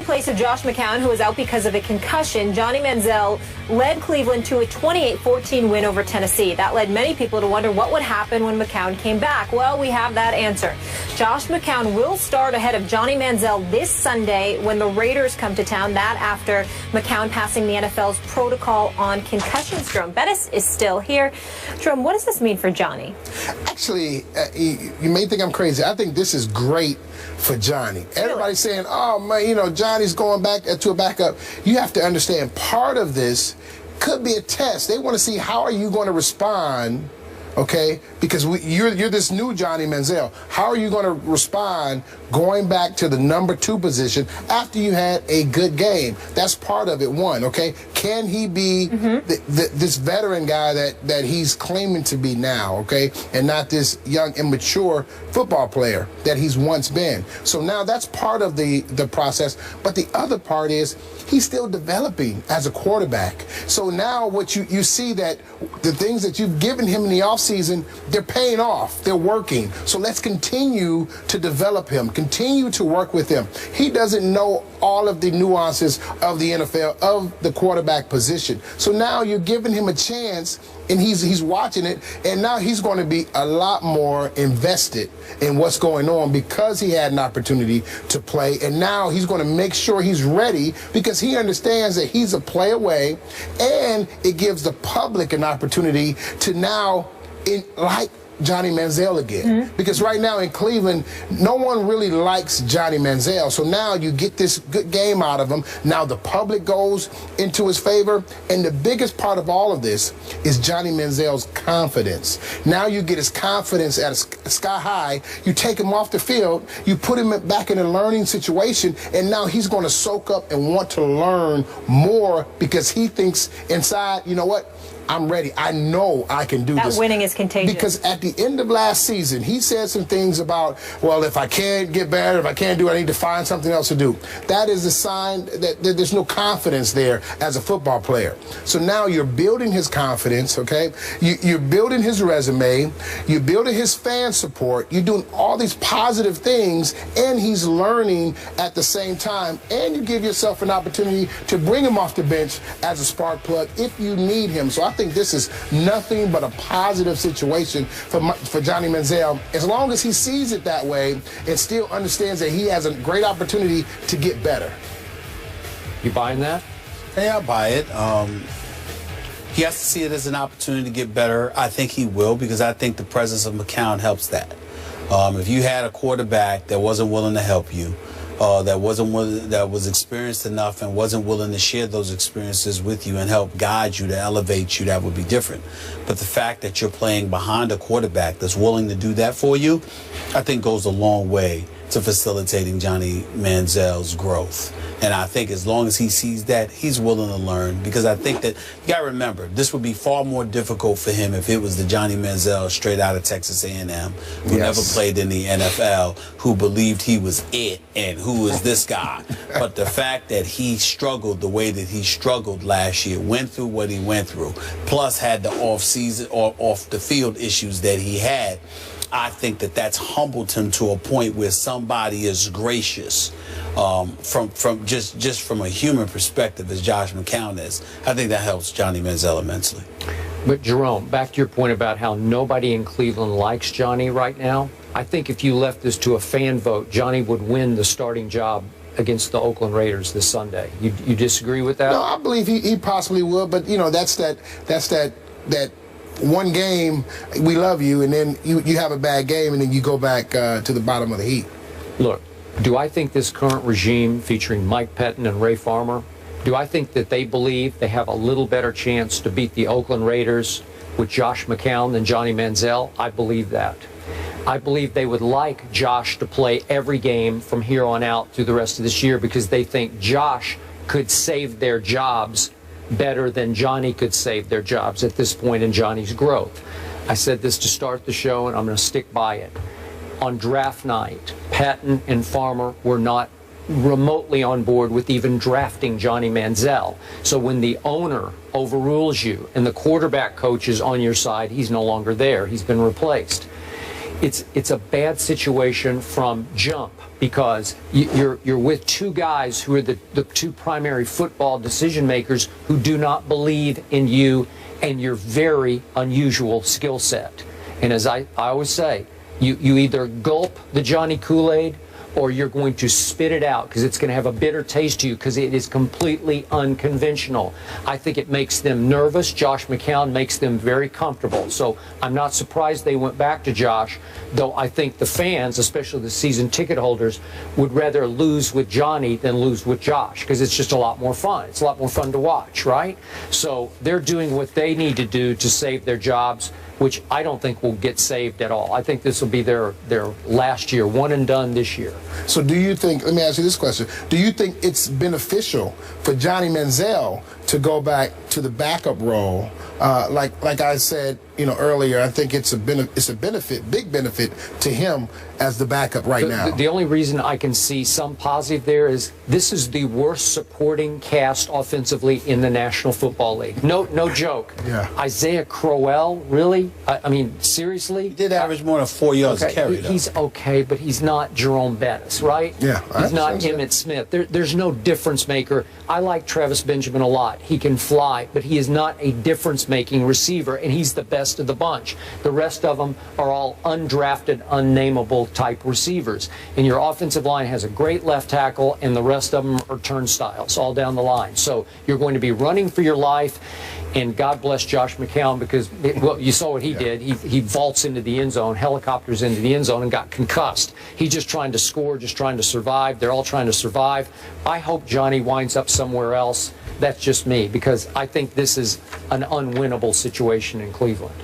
place of Josh McCown, who was out because of a concussion. Johnny Manziel led Cleveland to a 28-14 win over Tennessee. That led many people to wonder what would happen when McCown came back. Well, we have that answer. Josh McCown will start ahead of Johnny Manziel this Sunday when the Raiders come to town. That after McCown passing the NFL's protocol on concussions. Jerome Bettis is still here. Jerome, what does this mean for Johnny? Actually, you may think I'm crazy. I think this is great for Johnny. Everybody's saying, oh, man, you know, Johnny's going back to a backup. You have to understand part of this could be a test. They want to see how are you going to respond, okay, because you're this new Johnny Manziel. How are you going to respond going back to the number 2 position after you had a good game? That's part of it, one, okay? Can he be this veteran guy that he's claiming to be now, okay, and not this young, immature football player that he's once been? So now that's part of the process, but the other part is he's still developing as a quarterback. So now what you see that the things that you've given him in the offseason, they're paying off. They're working. So let's continue to develop him, continue to work with him. He doesn't know all of the nuances of the NFL, of the quarterback position. So now you're giving him a chance, and he's watching it, and now he's going to be a lot more invested in what's going on because he had an opportunity to play, and now he's going to make sure he's ready because he understands that he's a play away, and it gives the public an opportunity to now, like Johnny Manziel again. Because right now in Cleveland, no one really likes Johnny Manziel. So now you get this good game out of him. Now the public goes into his favor. And the biggest part of all of this is Johnny Manziel's confidence. Now you get his confidence at a sky high. You take him off the field. You put him back in a learning situation. And now he's going to soak up and want to learn more because he thinks inside, you know what? I'm ready. I know I can do this. That winning is contagious. Because at the end of last season, he said some things about, well, if I can't get better, if I can't do it, I need to find something else to do. That is a sign that there's no confidence there as a football player. So now you're building his confidence, okay? You're building his resume. You're building his fan support. You're doing all these positive things, and he's learning at the same time. And you give yourself an opportunity to bring him off the bench as a spark plug if you need him. So I think this is nothing but a positive situation for Johnny Manziel, as long as he sees it that way and still understands that he has a great opportunity to get better. You buying that? Yeah, I buy it. He has to see it as an opportunity to get better. I think he will, because I think the presence of McCown helps that. If you had a quarterback that wasn't willing to help you, that was experienced enough and wasn't willing to share those experiences with you and help guide you to elevate you, that would be different. But the fact that you're playing behind a quarterback that's willing to do that for you, I think goes a long way to facilitating Johnny Manziel's growth. And I think as long as he sees that, he's willing to learn, because I think that, you got to remember, this would be far more difficult for him if it was the Johnny Manziel straight out of Texas A&M, who never played in the NFL, who believed he was it and who is this guy. But the fact that he struggled the way that he struggled last year, went through what he went through, plus had the off-season or off-the-field issues that he had, I think that that's humbled him to a point where somebody is gracious from just from a human perspective, as Josh McCown is. I think that helps Johnny Manziel immensely. But Jerome, back to your point about how nobody in Cleveland likes Johnny right now, I think if you left this to a fan vote, Johnny would win the starting job against the Oakland Raiders this Sunday. You disagree with that? No, I believe he possibly would, but you know, that's that one game, we love you, and then you have a bad game, and then you go back to the bottom of the heap. Look, do I think this current regime featuring Mike Pettin and Ray Farmer, do I think that they believe they have a little better chance to beat the Oakland Raiders with Josh McCown than Johnny Manziel? I believe that. I believe they would like Josh to play every game from here on out through the rest of this year, because they think Josh could save their jobs better than Johnny could save their jobs at this point in Johnny's growth. I said this to start the show, and I'm going to stick by it. On draft night, Patton and Farmer were not remotely on board with even drafting Johnny Manziel. So when the owner overrules you and the quarterback coach is on your side, he's no longer there. He's been replaced. it's a bad situation from jump, because you're with two guys who are the two primary football decision makers who do not believe in you and your very unusual skill set. And as I always say, you either gulp the Johnny Kool-Aid or you're going to spit it out, because it's going to have a bitter taste to you, because it is completely unconventional. I think it makes them nervous. Josh McCown makes them very comfortable. So I'm not surprised they went back to Josh, though I think the fans, especially the season ticket holders, would rather lose with Johnny than lose with Josh, because it's just a lot more fun. It's a lot more fun to watch, right? So they're doing what they need to do to save their jobs, which I don't think will get saved at all. I think this will be their last year, one and done this year. So do you think, let me ask you this question, do you think it's beneficial for Johnny Manziel to go back to the backup role? Like I said, earlier, I think it's a benefit, big benefit to him as the backup now. The only reason I can see some positive there is this is the worst supporting cast offensively in the National Football League. No joke. Yeah. Isaiah Crowell, really? I mean, seriously? He did average more than 4 yards a carry, though. He's okay, but he's not Jerome Bettis, right? Yeah. He's not Emmitt Smith. There's no difference maker. I like Travis Benjamin a lot. He can fly, but he is not a difference-making receiver, and he's the best of the bunch. The rest of them are all undrafted, unnameable type receivers. And your offensive line has a great left tackle, and the rest of them are turnstiles all down the line. So you're going to be running for your life, and God bless Josh McCown, because you saw what he did. He vaults into the end zone, helicopters into the end zone, and got concussed. He's just trying to score, just trying to survive. They're all trying to survive. I hope Johnny winds up somewhere else. That's just me, because I think this is an unwinnable situation in Cleveland.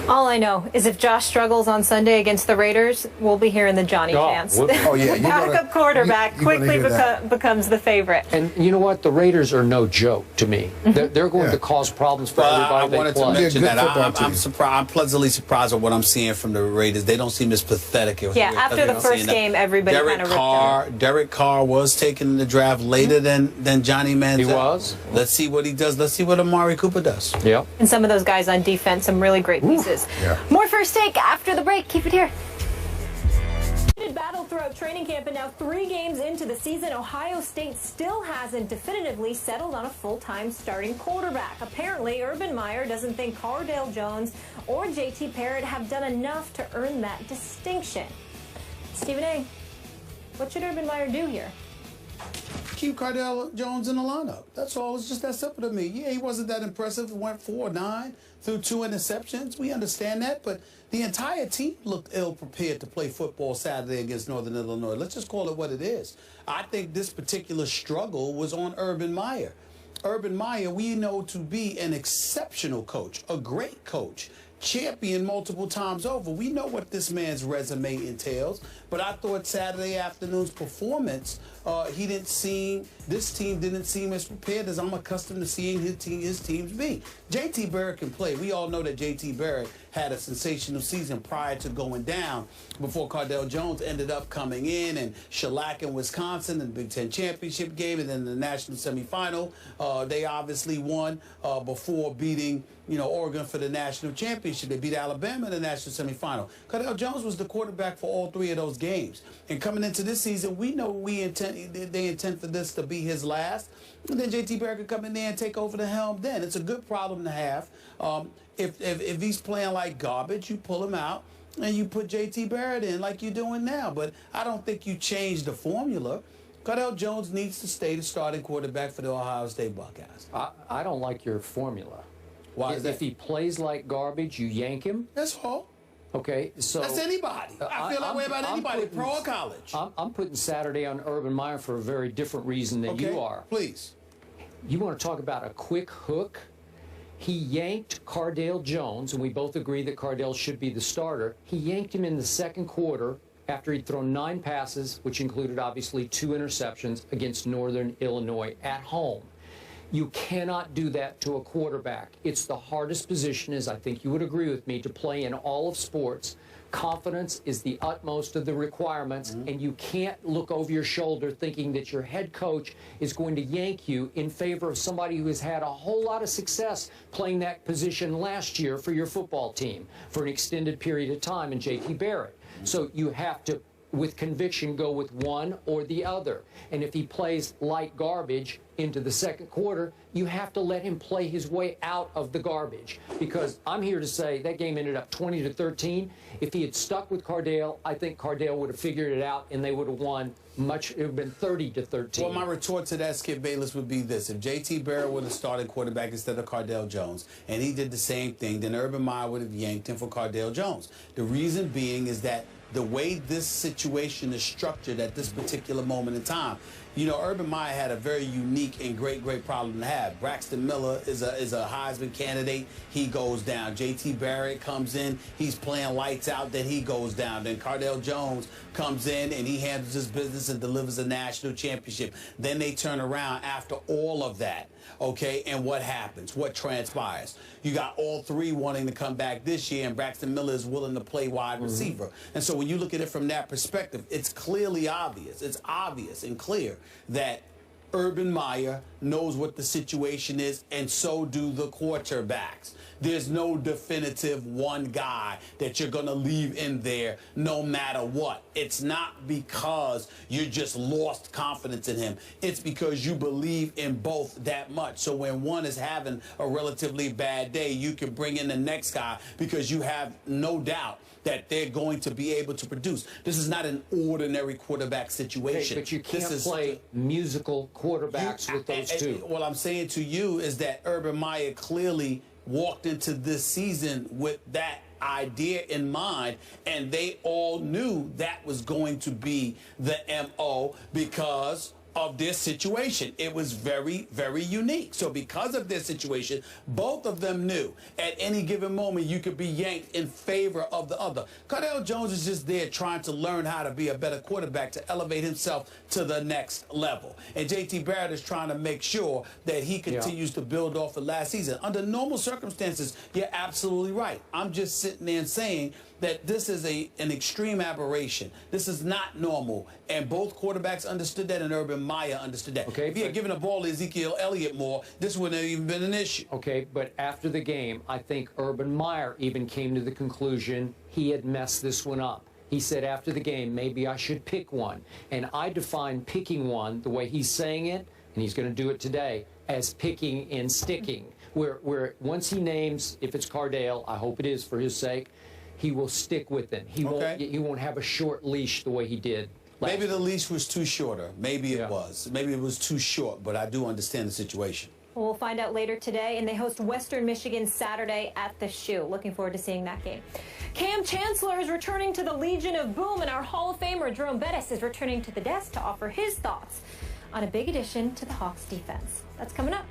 All I know is if Josh struggles on Sunday against the Raiders, we'll be hearing the Johnny chants. Oh, yeah. The backup quarterback quickly becomes the favorite. And you know what? The Raiders are no joke to me. They're going to cause problems for everybody they play. I wanted to mention that. I'm surprised. I'm pleasantly surprised at what I'm seeing from the Raiders. They don't seem as pathetic as after the first game, everybody kind of ripped him. Derek Carr was taken in the draft later than Johnny Manziel. He was. Let's see what he does. Let's see what Amari Cooper does. Yep. And some of those guys on defense, some really great pieces. Yeah. More First Take after the break. Keep it here. Battle throughout training camp, and now 3 games into the season, Ohio State still hasn't definitively settled on a full-time starting quarterback. Apparently, Urban Meyer doesn't think Cardale Jones or JT Barrett have done enough to earn that distinction. Stephen A., what should Urban Meyer do here? Keep Cardale Jones in the lineup. That's all. It's just that simple to me. Yeah, he wasn't that impressive. He went 4-9 through 2 interceptions. We understand that, but the entire team looked ill-prepared to play football Saturday against Northern Illinois. Let's just call it what it is. I think this particular struggle was on Urban Meyer. Urban Meyer, we know to be an exceptional coach, a great coach, champion multiple times over. We know what this man's resume entails, but I thought Saturday afternoon's performance, this team didn't seem as prepared as I'm accustomed to seeing his teams be. JT Barrett can play. We all know that JT Barrett had a sensational season prior to going down before Cardale Jones ended up coming in and shellacking Wisconsin in the Big Ten championship game, and then the national semifinal. They obviously won before beating Oregon for the national championship. They beat Alabama in the national semifinal. Cardale Jones was the quarterback for all 3 of those games. And coming into this season, we know they intend for this to be his last. And then JT Barrett could come in there and take over the helm then. It's a good problem to have. If he's playing like garbage, you pull him out and you put JT Barrett in like you're doing now. But I don't think you change the formula. Cardale Jones needs to stay the starting quarterback for the Ohio State Buckeyes. I don't like your formula. Why is that? If he plays like garbage, you yank him. That's all. Okay, so that's anybody. I feel that way about anybody, pro or college. I'm putting Saturday on Urban Meyer for a very different reason than you are. Please. You want to talk about a quick hook? He yanked Cardale Jones, and we both agree that Cardale should be the starter. He yanked him in the second quarter after he'd thrown 9 passes, which included obviously 2 interceptions against Northern Illinois at home. You cannot do that to a quarterback. It's the hardest position, as I think you would agree with me, to play in all of sports. confidence is the utmost of the requirements, and you can't look over your shoulder thinking that your head coach is going to yank you in favor of somebody who has had a whole lot of success playing that position last year for your football team for an extended period of time in J.T. Barrett. So you have to, with conviction, go with one or the other. And if he plays light garbage into the second quarter, you have to let him play his way out of the garbage. Because I'm here to say that game ended up 20-13. If he had stuck with Cardale, I think Cardale would have figured it out and they would have won much. It would have been 30-13. Well, my retort to that, Skip Bayless, would be this. If J.T. Barrett would have started quarterback instead of Cardale Jones, and he did the same thing, then Urban Meyer would have yanked him for Cardale Jones. The reason being is that the way this situation is structured at this particular moment in time, you know, Urban Meyer had a very unique and great problem to have. Braxton Miller is a Heisman candidate. He goes down. J.T. Barrett comes in. He's playing lights out. Then he goes down. Then Cardale Jones comes in and he handles his business and delivers a national championship. Then they turn around after all of that. Okay, and what happens? What transpires? You got all three wanting to come back this year, and Braxton Miller is willing to play wide receiver. And so when you look at it from that perspective, it's clearly obvious. It's obvious and clear that Urban Meyer knows what the situation is, and so do the quarterbacks. There's no definitive one guy that you're going to leave in there no matter what. It's not because you just lost confidence in him. It's because you believe in both that much. So when one is having a relatively bad day, you can bring in the next guy because you have no doubt that they're going to be able to produce. This is not an ordinary quarterback situation. But you can't play musical quarterbacks with those two. What I'm saying to you is that Urban Meyer clearly walked into this season with that idea in mind, and they all knew that was going to be the MO because of their situation. It was very unique. So because of their situation, both of them knew at any given moment you could be yanked in favor of the other. Cardale Jones is just there trying to learn how to be a better quarterback, to elevate himself to the next level. And J.T. Barrett is trying to make sure that he continues to build off the last season. Under normal circumstances, you're absolutely right. I'm just sitting there and saying that this is an extreme aberration. This is not normal. And both quarterbacks understood that, and Urban Meyer understood that. Okay, if he had given the ball to Ezekiel Elliott more, this wouldn't have even been an issue. Okay, but after the game, I think Urban Meyer even came to the conclusion he had messed this one up. He said after the game, maybe I should pick one. And I define picking one, the way he's saying it, and he's going to do it today, as picking and sticking. Where once he names, if it's Cardale, I hope it is for his sake, he will stick with it. He won't have a short leash the way he did. Maybe the leash was too shorter. Maybe it was. Maybe it was too short, but I do understand the situation. Well, we'll find out later today, and they host Western Michigan Saturday at the Shoe. Looking forward to seeing that game. Cam Chancellor is returning to the Legion of Boom, and our Hall of Famer Jerome Bettis is returning to the desk to offer his thoughts on a big addition to the Hawks defense. That's coming up.